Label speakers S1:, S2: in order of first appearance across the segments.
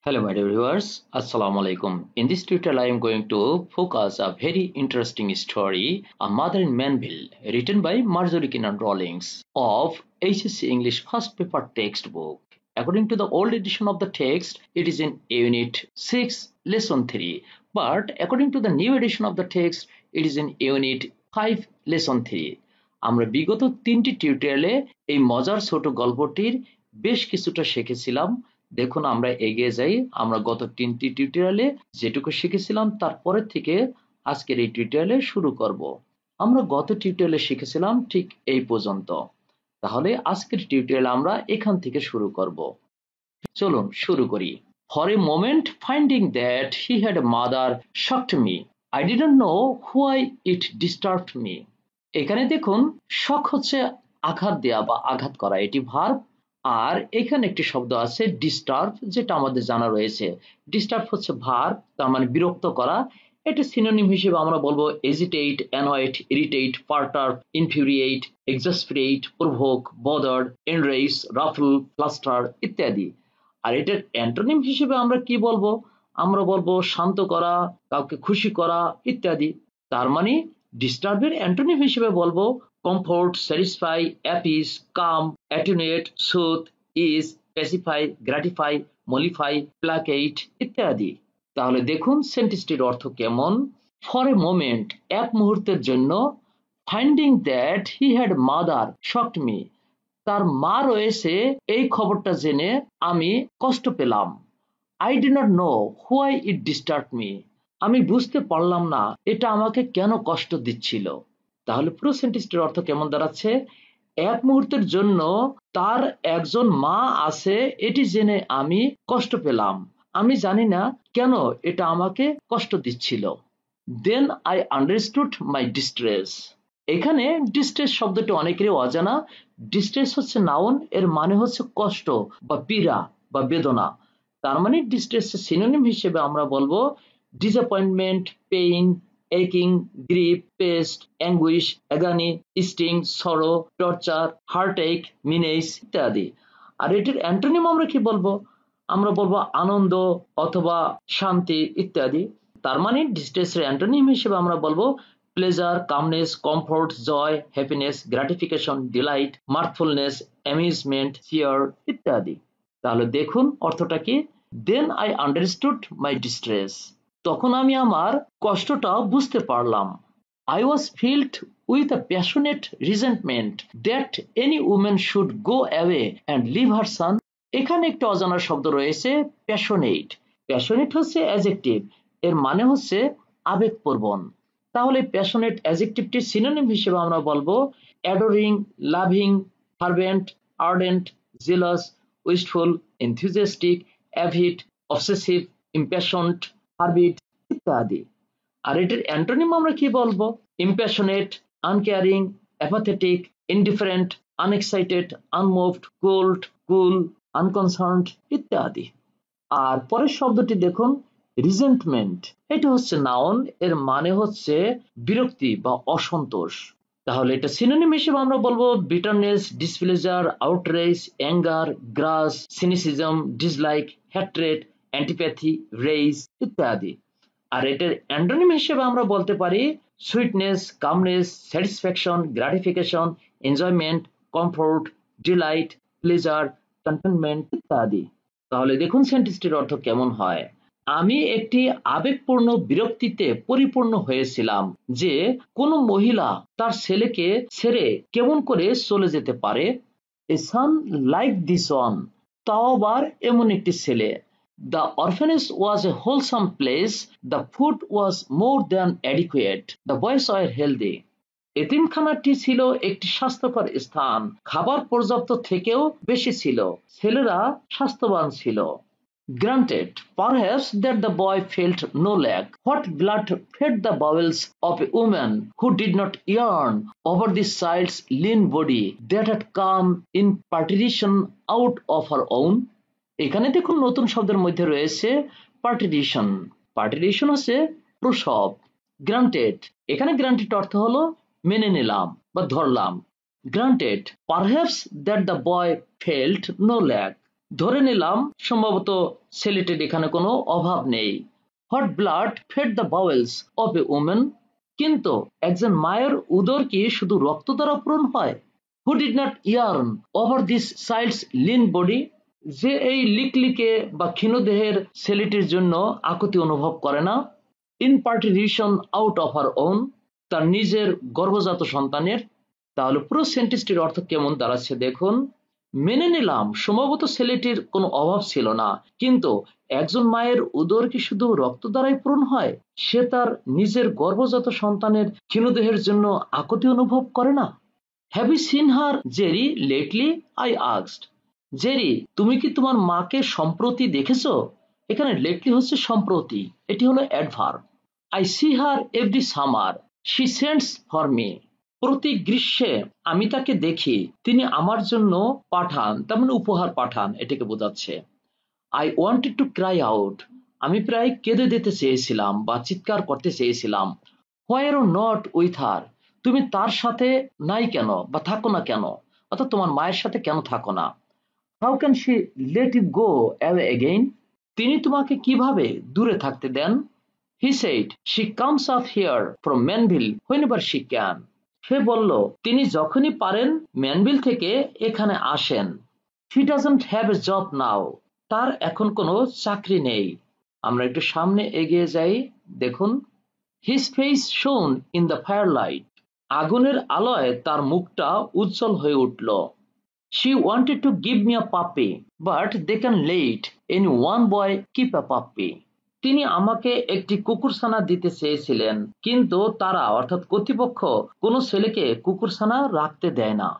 S1: Hello my dear viewers, Assalamu alaikum. In this tutorial I am going to focus a very interesting story, A Mother in Manville, written by Marjorie Kinnan Rawlings of HSC English first paper textbook. According to the old edition of the text, it is in Unit 6, Lesson 3. But according to the new edition of the text, it is in Unit 5, Lesson 3. আমরা বিগত তিনটি টিউটোরিয়ালে এই মজার ছোট গল্পটির বেশ কিছুটা শিখেছিলাম। দেখুন আমরা এগিয়ে যাই। আমরা গত তিনটি টিউটোরিয়ালে যেটুকু শিখেছিলাম তারপরে থেকে আজকের এই টিউটোরিয়ালে শুরু করব। আমরা গত টিউটোরিয়ালে শিখেছিলাম ঠিক এই পর্যন্ত। তাহলে আজকের টিউটোরিয়ালে আমরা এখান থেকে শুরু করব। চলুন শুরু করি। For a moment finding that he had a mother shocked me. I didn't know why it disturbed me. এখানে দেখুন শক হচ্ছে আঘাত দেয়া বা আঘাত করা, এটি ভার্ব। আর এখানে একটি শব্দ আছে ডিস্টার্ব, যেটা আমাদের জানা রয়েছে। ডিস্টার্ব হচ্ছে ভার্ব, তার মানে বিরক্ত করা। এটা সিনোনিম হিসেবে আমরা বলবো agitate, annoyed, irritate, perturb, infuriate, exasperate, provoke, bothered, enrage, ruffle, fluster ইত্যাদি। আর এটার অ্যান্টোনিম হিসেবে আমরা কি বলবো? আমরা বলবো শান্ত করা, কাউকে খুশি করা ইত্যাদি। তার মানে ডিস্টার্বের অ্যান্টোনিম হিসেবে বলবো comfort, satisfy, appease, calm, attenuate, soothe, ease, pacify, gratify, mollify, placate ইত্যাদি। তাহলে দেখুন সেন্টেন্সটির অর্থ কেমন। ফর এ মোমেন্ট, এক মুহূর্তের জন্য, finding that he had mother shocked me, তার মা রয়েছে এই খবরটা জেনে আমি কষ্ট পেলাম। I D not know why it disturb me, আমি বুঝতে পারলাম না এটা আমাকে কেন কষ্ট দিচ্ছিল। তাহলে পুরো সেন্টেন্সটির অর্থ কেমন দাঁড়াচ্ছে? এক মুহূর্তের জন্য তার একজন মা আছে এটি জেনে আমি কষ্ট পেলাম, আমি জানি না কেন এটা আমাকে কষ্ট দিচ্ছিল। Then I understood my distress. এখানে ডিস্ট্রেস শব্দটি অনেকেরই অজানা। ডিস্ট্রেস হচ্ছে নাউন, এর মানে হচ্ছে কষ্ট বা পীড়া বা বেদনা। তার মানে ডিস্ট্রেসের সিনোনিম হিসেবে আমরা বলবো disappointment, pain, aching, grief, pain, anguish, agony, sting, sorrow, torture, heartache, menace ইত্যাদি। আর এটির অ্যান্টোনিম আমরা কি বলবো? আমরা বলবো আনন্দ অথবা শান্তি ইত্যাদি। তার মানে ডিস্ট্রেসের অ্যান্টোনিম হিসেবে আমরা বলবো pleasure, calmness, comfort, joy, happiness, gratification, delight, mirthfulness, amusement, cheer ইত্যাদি। তাহলে দেখুন অর্থটা কি? Then I understood my distress, তখন আমি আমার কষ্টটা বুঝতে পারলাম। I was filled with a passionate resentment that any woman should go away and leave her son. এখানে একটা অজানা শব্দ রয়েছে প্যাশনেট। প্যাশনেট হচ্ছে অ্যাডজেক্টিভ, এর মানে হচ্ছে আবেগপ্রবণ। তাহলে প্যাশনেট অ্যাডজেক্টিভটির সিনোনিম হিসেবে আমরা বলবো adoring, loving, fervent, ardent, jealous, wistful, enthusiastic, avid, obsessive, impassioned, heartbeat ইত্যাদি। আর এটার অ্যান্টোনিম আমরা কি বলবো? Impassionate, uncaring, apathetic, indifferent, unexcited, unmoved, cold, cool, unconcerned ইত্যাদি। আর পরের শব্দটি দেখুন রিজেন্টমেন্ট। এটা হচ্ছে নাউন, এর মানে হচ্ছে বিরক্তি বা অসন্তোষ। তাহলে এটা সিনোনিম হিসেবে আমরা বলবো বিটারনেস, ডিসপ্লেজার, আউটরেজ, অ্যাঙ্গার, গ্রাস, cynicism, dislike, hatred, antipathy, rage ইত্যাদি। আর এটার অ্যান্টোনিম হিসেবে আমরা বলতে পারি sweetness, calmness, satisfaction, gratification, enjoyment, comfort, delight, pleasure, contentment ইত্যাদি। তাহলে দেখুন সেন্টেন্সটির অর্থ কেমন হয়। আমি একটি আবেগপূর্ণ বিরক্তিতে পরিপূর্ণ হয়েছিলাম যে কোন মহিলা তার ছেলেকে ছেড়ে কেমন করে চলে যেতে পারে। এ সান লাইক দিস ওয়ান, তাও আবার এমন একটি ছেলে। The orphanage was a wholesome place. The food was more than adequate. The boys were healthy. এতিমখানাটি ছিল একটি স্বাস্থ্যকর স্থান, খাবার পর্যাপ্ত থেকেও বেশি ছিল, ছেলেরা স্বাস্থ্যবান ছিল। Granted, perhaps that the boy felt no lack. What blood fed the bowels of a woman who did not yearn over the child's lean body that had come in partition out of her own? এখানে দেখুন নতুন শব্দের মধ্যে রয়েছে পার্টিডিশন। পার্টিডিশন হচ্ছে প্রসব। Granted, এখানে granted অর্থ হলো মেনে নিলাম বা ধরলাম। Granted perhaps that the boy felt no lack, ধরে নিলাম সম্ভবত ছেলেটির এখানে কোনো অভাব নেই। Hot blood fed the bowels of a women. কিন্তু একজন মায়ের উদর কি শুধু রক্ত দ্বারা পূরণ হয়? Who did not yearn over this child's lean body? যে এই লিকলিকে বা ক্ষীণদেহের ছেলেটির জন্য আকুতি অনুভব করে না? In partition out of her own, তার নিজের গর্ভজাত সন্তানের। তাহলে পুরো সেন্টেন্সটির অর্থ কেমন দাঁড়াচ্ছে দেখুন। মেনে নিলাম সম্ভবত ছেলেটির কোনো অভাব ছিল না, কিন্তু একজন মায়ের উদর কি শুধু রক্ত দ্বারাই পূরণ হয়? সে তার নিজের গর্ভজাত সন্তানের ক্ষীণদেহের জন্য আকুতি অনুভব করে না? Have you seen her Jerry lately? I asked. Jerry, তুমি কি তোমার মাকে সম্প্রতি দেখেছো? এখানে লেটলি হচ্ছে সম্প্রতি, এটি হলো adverb. I see her every summer. She sends for me. প্রতি গ্রীষ্মে আমি তাকে দেখি, তিনি আমার জন্য পাঠান, তার মানে উপহার পাঠান, এটাকে বোঝাচ্ছে। I wanted to cry out. আমি প্রায় কেঁদে দিতে চেয়েছিলাম বা চিৎকার করতে চেয়েছিলাম। Why are you not with her? তুমি তার সাথে নাই কেন বা থাকো না কেন, অর্থাৎ তোমার মায়ের সাথে কেন থাকো না? How can she let you go away again? তিনি তোমাকে কিভাবে দূরে থাকতে দেন? He said she comes up here from Manville whenever she can. সে বলল তিনি যখনই পারেন ম্যানভিল থেকে এখানে আসেন। She doesn't have a job now. তার এখন কোনো চাকরি নেই। আমরা একটু সামনে এগিয়ে যাই, দেখুন। His face shone in the firelight. আগুনের আলোয় তার মুখটা উজ্জ্বল হয়ে উঠল। She wanted to give me a puppy, but they can let any one boy keep a puppy. তিনি আমাকে একটি কুকুরছানা দিতে চেয়েছিলেন, কিন্তু তারা অর্থাৎ কর্তৃপক্ষ কোনো ছেলেকে কুকুরছানা রাখতে দেয় না।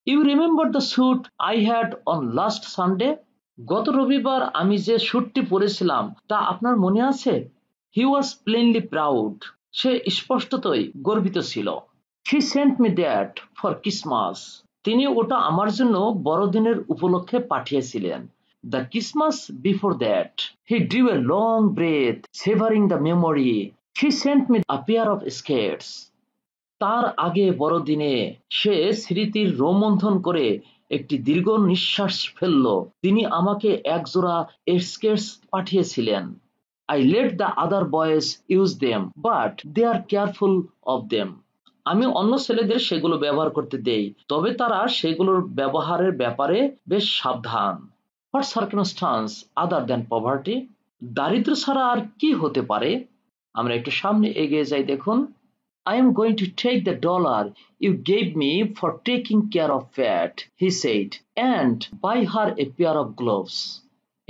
S1: You remember the suit I had on last Sunday? গত রবিবার আমি যে স্যুটটি পরেছিলাম তা আপনার মনে আছে? He was plainly proud. সে স্পষ্টতই গর্বিত ছিল। She sent me that for Christmas. তিনি ওটা আমার জন্য বড়দিনের উপলক্ষে পাঠিয়েছিলেন। The Christmas before that, he drew a long breath, savoring the memory. She sent me a pair of skates. তার আগে বড়দিনে সে স্মৃতির রোমন্থন করে একটি দীর্ঘ নিঃশ্বাস ফেলল। তিনি আমাকে একজোড়া স্কেটস পাঠিয়েছিলেন। I let the other boys use them, but they are careful of them. আমি অন্য ছেলেদের সেগুলো ব্যবহার করতে দেই, তবে তারা সেগুলোর ব্যবহারের ব্যাপারে বেশ সাবধান। What circumstance other than poverty? দারিদ্র ছাড়া আর কি হতে পারে? আমরা একটু সামনে এগিয়ে যাই, দেখুন। I am going to take the dollar you gave me for taking care of Pat, he said, and buy her a pair of gloves.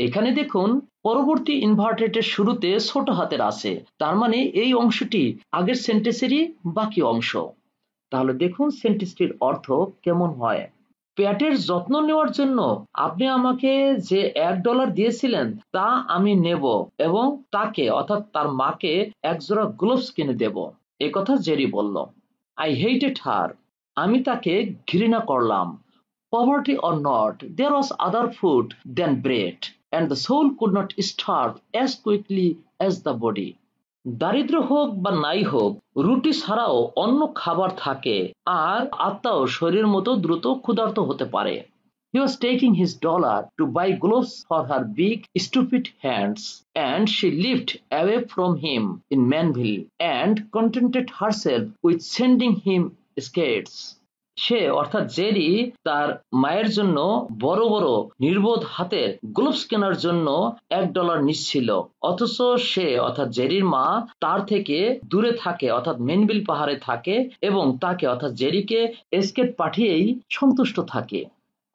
S1: এখানে দেখুন পরবর্তী ইনভার্টেডের শুরুতে ছোট হাতের আছে, তার মানে এই অংশটি আগের সেন্টেন্সেরই বাকি অংশ। তাহলে দেখুন সেন্টেন্সটির অর্থ কেমন হয়। প্যাটের যত্ন নেওয়ার জন্য আপনি আমাকে যে $1 দিয়েছিলেন তা আমি নেব এবং তাকে অর্থাৎ তার মাকে একজোড়া গ্লোভস কিনে দেব, এ কথা জেরি বলল। I hated her. আমি তাকে ঘৃণা করলাম। Poverty or not, there was other food than bread, and the soul could not starve as quickly as the body. দারিদ্র হোক বা নাই হোক, রুটি ছাড়াও অন্য খাবার থাকে, আর আত্মাও শরীরের মতো দ্রুত ক্ষুধার্ত হতে পারে। He was taking his dollar to buy gloves for her big, stupid hands, and she lived away from him in Manville and contented herself with sending him skates. সে অর্থাৎ জেরি তার মায়ের জন্য বড় বড় নির্বোধ হাতের গ্লোভস কেনার জন্য $1 নিচ্ছিল, অথচ সে অর্থাৎ জেরির মা তার থেকে দূরে থাকে, অর্থাৎ মেনভিল পাহাড়ে থাকে এবং তাকে অর্থাৎ জেরিকে স্কেট পাঠিয়েই সন্তুষ্ট থাকে।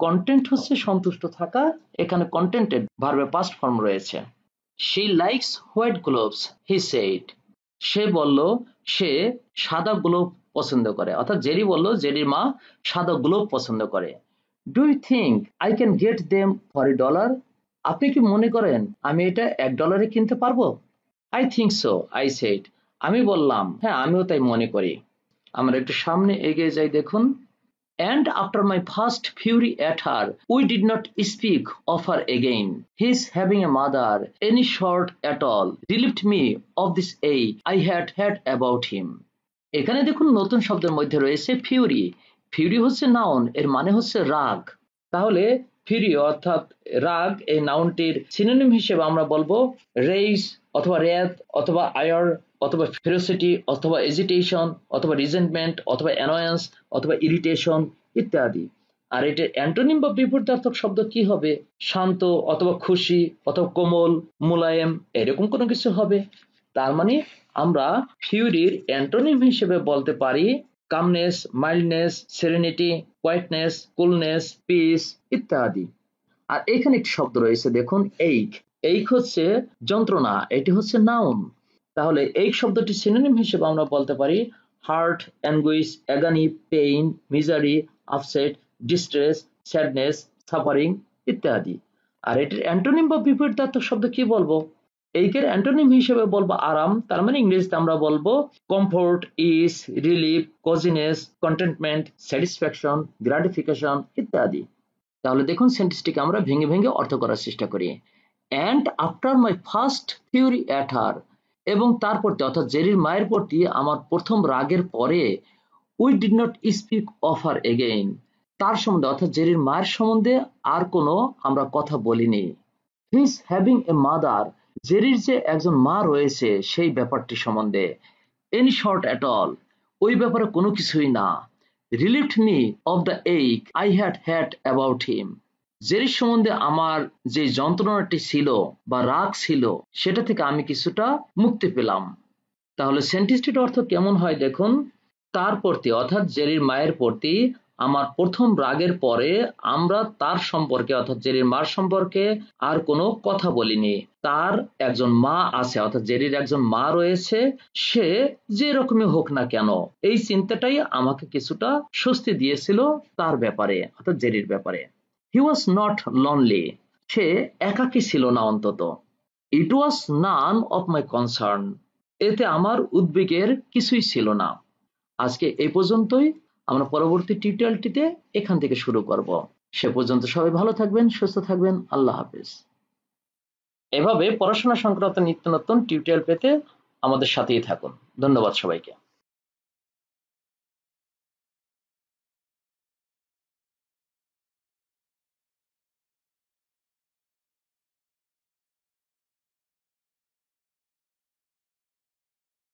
S1: কন্টেন্ট হচ্ছে সন্তুষ্ট থাকা, এখানে কন্টেন্টেড ভার্বের পাস্ট ফর্ম রয়েছে। She likes white gloves, he said. সে বলল সে সাদা গ্লোভ পছন্দ করে, অর্থাৎ জেরি বলল জেরির মা সাদা গ্লোভ পছন্দ করে। Do you think I can get them for $1? আপনি কি মনে করেন আমি এটা $1 কিনতে পারবো? I think so, I said. আমি বললাম হ্যাঁ, আমিও তাই মনে করি। আমরা একটু সামনে এগিয়ে যাই, দেখুন। And after my first fury at her, we did not speak of her again. His having a mother, any sort at all, relieved me of this ache I had had about him. এখানে দেখুন নতুন শব্দের মধ্যে রয়েছে Fury. Fury হচ্ছে noun, এর মানে হচ্ছে রাগ। তাহলে ফিউরি অর্থাৎ রাগ এই নাউনটির সিনোনিম হিসেবে আমরা বলবো রেইজ অথবা রেথ অথবা আয়ার অথবা ফেরোসিটি অথবা এজিটেশন অথবা রিজেন্টমেন্ট অথবা অ্যানয়েন্স অথবা ইরিটেশন ইত্যাদি। আর এটার অ্যান্টোনিম বা বিপরীতার্থক শব্দ কি হবে? শান্ত অথবা খুশি অথবা কোমল, মোলায়েম, এরকম কোনো কিছু হবে। তার মানে আমরা ফিউরির অ্যান্টোনিম হিসেবে বলতে পারি calmness, mildness, serenity, quietness, coolness, piece ইত্যাদি। আর এখানে একটি শব্দ রয়েছে দেখুন, এইক। এইক হচ্ছে যন্ত্রণা, এটি হচ্ছে নাউন। তাহলে এই শব্দটি সিনোনিম হিসেবে আমরা বলতে পারি hurt, anguish, agony, pain, misery, upset, distress, sadness, suffering ইত্যাদি। আর এটির অ্যান্টোনিম বা বিপরীতার্থক শব্দ কি বলবো? এইকের অ্যান্টোনিম হিসেবে বলবো আরাম, তার মানে ইংরেজিতে আমরা বলবো comfort, ease, relief, cosiness, contentment, satisfaction, gratification ইত্যাদি। তাহলে দেখুন সেন্টেন্সটিকে আমরা ভেঙে ভেঙে অর্থ করার চেষ্টা করি। And after my first Fury at her, এবং তার প্রতি অর্থাৎ জেরির মায়ের প্রতি আমার প্রথম রাগের পরে we did not speak of her again, তার সম্বন্ধে অর্থাৎ জেরির মায়ের সম্বন্ধে আর কোনো আমরা কথা বলিনি। হিজ হ্যাভিং এ মাদার, জেরির যে একজন মা রয়েছে সেই ব্যাপারটি সম্বন্ধে। এনি শর্ট অ্যাট অল, ওই ব্যাপারে কোনো কিছুই না। Relieved me of the ache I had had about him, জেরির সম্বন্ধে আমার যে যন্ত্রণাটি ছিল বা রাগ ছিল সেটা থেকে আমি কিছুটা মুক্তি পেলাম। তাহলে সেন্টেন্সটির অর্থ কেমন হয় দেখুন, তার প্রতি অর্থাৎ জেরির মায়ের প্রতি আমার প্রথম রাগের পরে আমরা তার সম্পর্কে অর্থাৎ জেরির মার সম্পর্কে আর কোনো কথা বলিনি। তার একজন মা আছে অর্থাৎ জেরির একজন মা রয়েছে, সে যে রকমই হোক না কেন এই চিন্তাটাই আমাকে কিছুটা স্বস্তি দিয়েছিল তার ব্যাপারে অর্থাৎ জেরির ব্যাপারে। হি ওয়াজ নট লনলি, সে একাকী ছিল না অন্তত। ইট ওয়াজ নান অফ মাই কনসার্ন, এতে আমার উদ্বেগের কিছুই ছিল না। আজকে এই পর্যন্তই, আমরা পরবর্তী টিউটোরিয়ালটিতে এখান থেকে শুরু করব। সে পর্যন্ত সবাই ভালো থাকবেন, সুস্থ থাকবেন, আল্লাহ হাফেজ। এভাবে পড়াশোনা সংক্রান্ত নিত্য নতুন টিউটোরিয়াল পেতে আমাদের সাথেই থাকুন। ধন্যবাদ সবাইকে।